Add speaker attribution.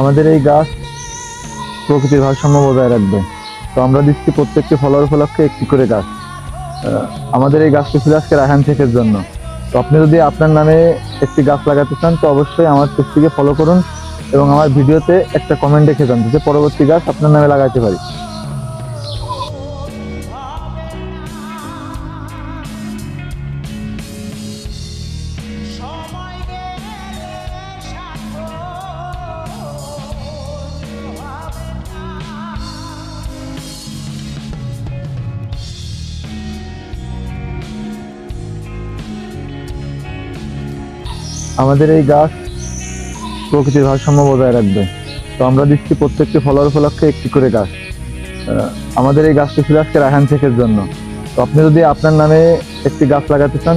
Speaker 1: আমাদের এই গাছ প্রকৃতির ভারসাম্য বজায় রাখবে। তো আমরা দিচ্ছি প্রত্যেকটি ফলোয়ার উপলক্ষে একটি করে গাছ। আমাদের এই গাছটি ছিল আজকে রায়হান শেখের জন্য। তো আপনি যদি আপনার নামে একটি গাছ লাগাতে চান তো অবশ্যই আমার পেজটিকে ফলো করুন এবং আমার ভিডিওতে একটা কমেন্ট রেখে যান, যাতে পরবর্তী গাছ আপনার নামে লাগাতে পারি। আমাদের এই গাছ প্রকৃতির ভারসাম্য বজায় রাখবে। তো আমরা দিচ্ছি প্রত্যেকটি ফলোয়ার উপলক্ষে একটি করে গাছ। আমাদের এই গাছটি ছিল আজকে রায়হান শেখের জন্য। তো আপনি যদি আপনার নামে একটি গাছ লাগাতে চান